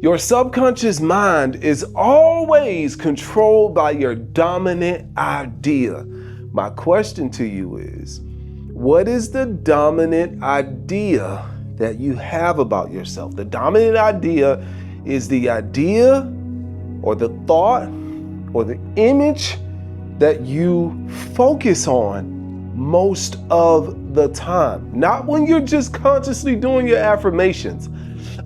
Your subconscious mind is always controlled by your dominant idea. My question to you is, what is the dominant idea that you have about yourself? The dominant idea is the idea or the thought or the image that you focus on most of the time. Not when you're just consciously doing your affirmations.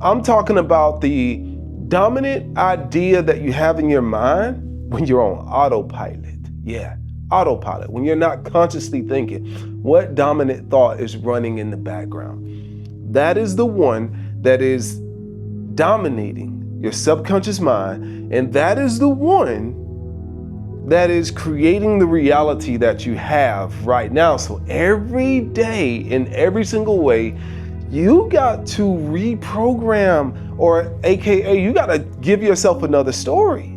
I'm talking about the dominant idea that you have in your mind when you're on autopilot. Yeah, autopilot. When you're not consciously thinking, what dominant thought is running in the background? That is the one that is dominating your subconscious mind, and that is the one that is creating the reality that you have right now. So every day, in every single way, you got to reprogram, or AKA, you got to give yourself another story.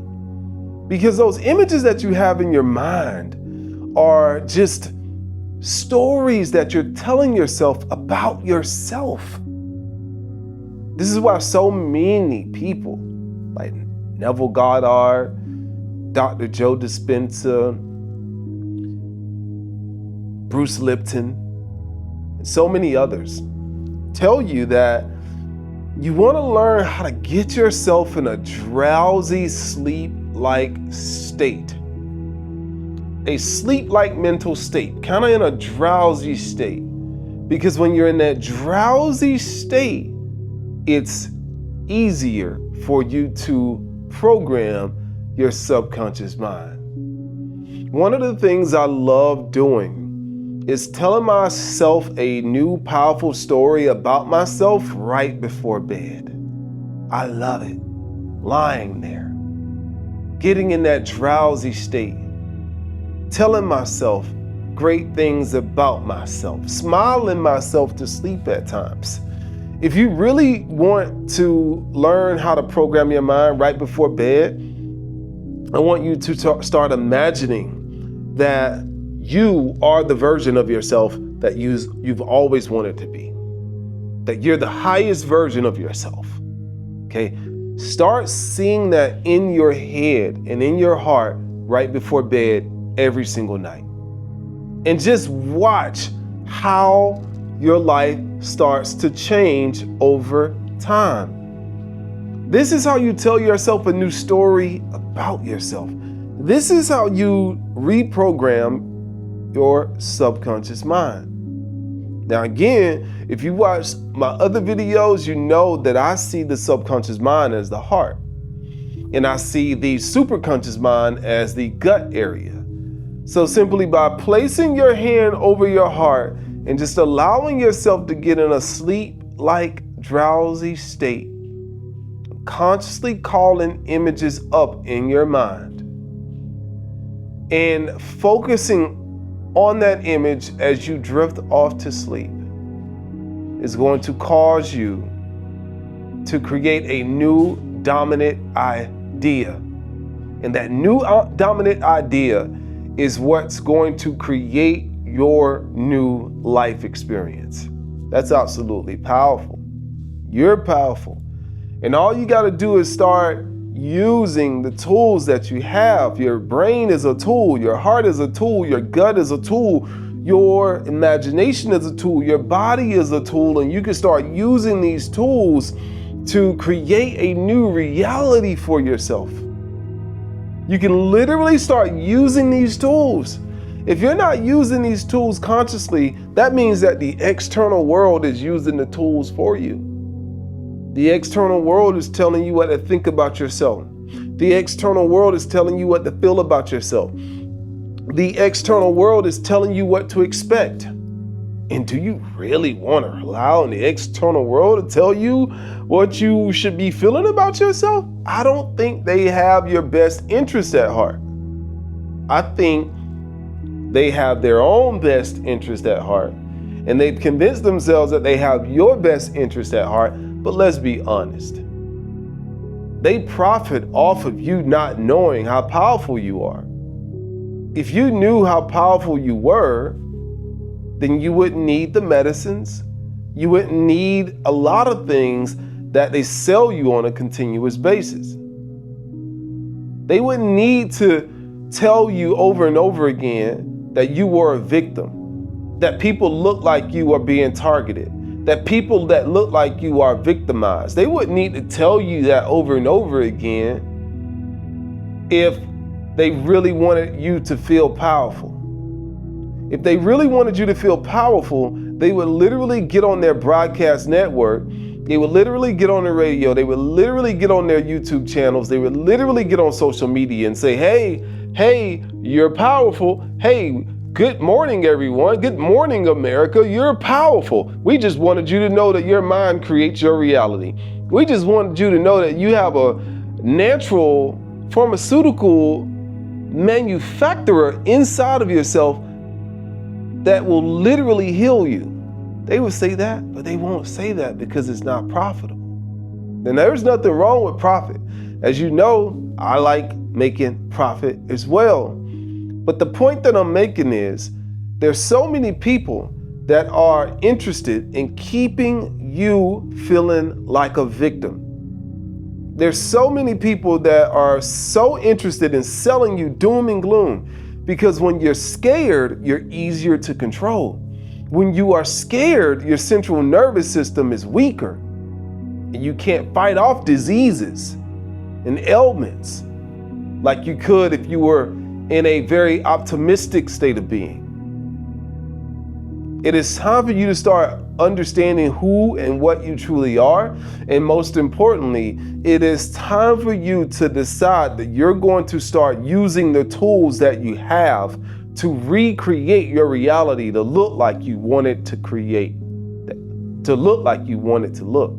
Because those images that you have in your mind are just stories that you're telling yourself about yourself. This is why so many people, like Neville Goddard, Dr. Joe Dispenza, Bruce Lipton, and so many others, tell you that you want to learn how to get yourself in a drowsy, sleep-like state. A sleep-like mental state, kind of in a drowsy state. Because when you're in that drowsy state, it's easier for you to program your subconscious mind. One of the things I love doing is telling myself a new powerful story about myself right before bed. I love it. Lying there, getting in that drowsy state, telling myself great things about myself, smiling myself to sleep at times. If you really want to learn how to program your mind right before bed, I want you to start imagining that you are the version of yourself that you've always wanted to be. That you're the highest version of yourself. Okay? Start seeing that in your head and in your heart right before bed every single night. And just watch how your life starts to change over time. This is how you tell yourself a new story about yourself. This is how you reprogram your subconscious mind. Now again, if you watch my other videos, you know that I see the subconscious mind as the heart. And I see the superconscious mind as the gut area. So simply by placing your hand over your heart and just allowing yourself to get in a sleep-like drowsy state, consciously calling images up in your mind and focusing on that image as you drift off to sleep is going to cause you to create a new dominant idea. And that new dominant idea is what's going to create your new life experience. That's absolutely powerful. You're powerful. And all you got to do is start using the tools that you have. Your brain is a tool, your heart is a tool, your gut is a tool, your imagination is a tool, your body is a tool, and you can start using these tools to create a new reality for yourself. You can literally start using these tools. If you're not using these tools consciously, that means that the external world is using the tools for you. The external world is telling you what to think about yourself. The external world is telling you what to feel about yourself. The external world is telling you what to expect. And do you really want to allow the external world to tell you what you should be feeling about yourself? I don't think they have your best interest at heart. I think they have their own best interest at heart. And they've convinced themselves that they have your best interest at heart. But let's be honest. They profit off of you not knowing how powerful you are. If you knew how powerful you were, then you wouldn't need the medicines. You wouldn't need a lot of things that they sell you on a continuous basis. They wouldn't need to tell you over and over again that you were a victim, that people look like you are being targeted, that people that look like you are victimized. They wouldn't need to tell you that over and over again if they really wanted you to feel powerful. If they really wanted you to feel powerful, they would literally get on their broadcast network. They would literally get on the radio. They would literally get on their YouTube channels. They would literally get on social media and say, hey, you're powerful. Hey, good morning, everyone. Good morning, America. You're powerful. We just wanted you to know that your mind creates your reality. We just wanted you to know that you have a natural pharmaceutical manufacturer inside of yourself that will literally heal you. They would say that, but they won't say that because it's not profitable. And there's nothing wrong with profit. As you know, I like making profit as well. But the point that I'm making is there's so many people that are interested in keeping you feeling like a victim. There's so many people that are so interested in selling you doom and gloom, because when you're scared, you're easier to control. When you are scared, your central nervous system is weaker and you can't fight off diseases and ailments like you could if you were in a very optimistic state of being. It is time for you to start understanding who and what you truly are. And most importantly, it is time for you to decide that you're going to start using the tools that you have to recreate your reality to look like you want it to create, to look like you want it to look.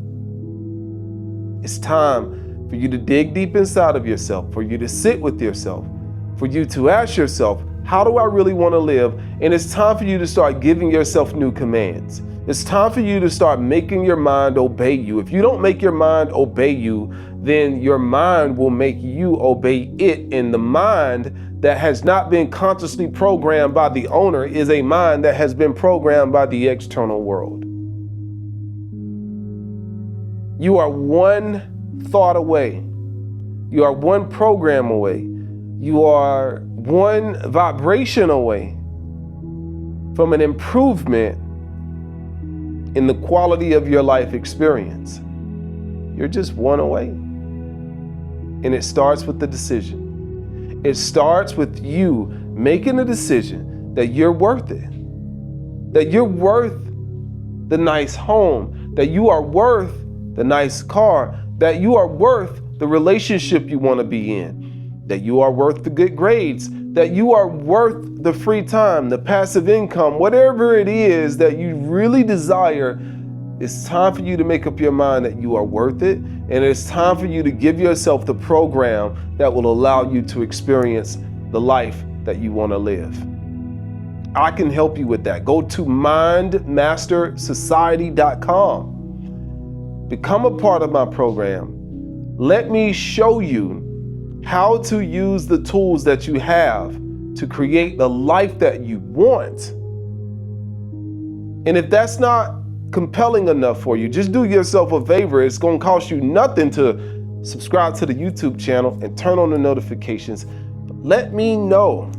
It's time for you to dig deep inside of yourself, for you to sit with yourself, for you to ask yourself, how do I really want to live? And it's time for you to start giving yourself new commands. It's time for you to start making your mind obey you. If you don't make your mind obey you, then your mind will make you obey it. And the mind that has not been consciously programmed by the owner is a mind that has been programmed by the external world. You are one thought away. You are one program away. You are one vibration away from an improvement in the quality of your life experience. You're just one away. And it starts with the decision. It starts with you making a decision that you're worth it, that you're worth the nice home, that you are worth the nice car, that you are worth the relationship you want to be in, that you are worth the good grades, that you are worth the free time, the passive income, whatever it is that you really desire. It's time for you to make up your mind that you are worth it. And it's time for you to give yourself the program that will allow you to experience the life that you want to live. I can help you with that. Go to mindmastersociety.com. Become a part of my program. Let me show you how to use the tools that you have to create the life that you want. And if that's not compelling enough for you, just do yourself a favor. It's going to cost you nothing to subscribe to the YouTube channel and turn on the notifications. Let me know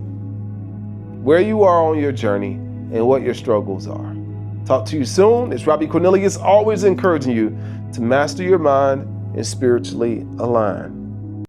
where you are on your journey and what your struggles are. Talk to you soon. It's Robbie Cornelius, always encouraging you to master your mind and spiritually align.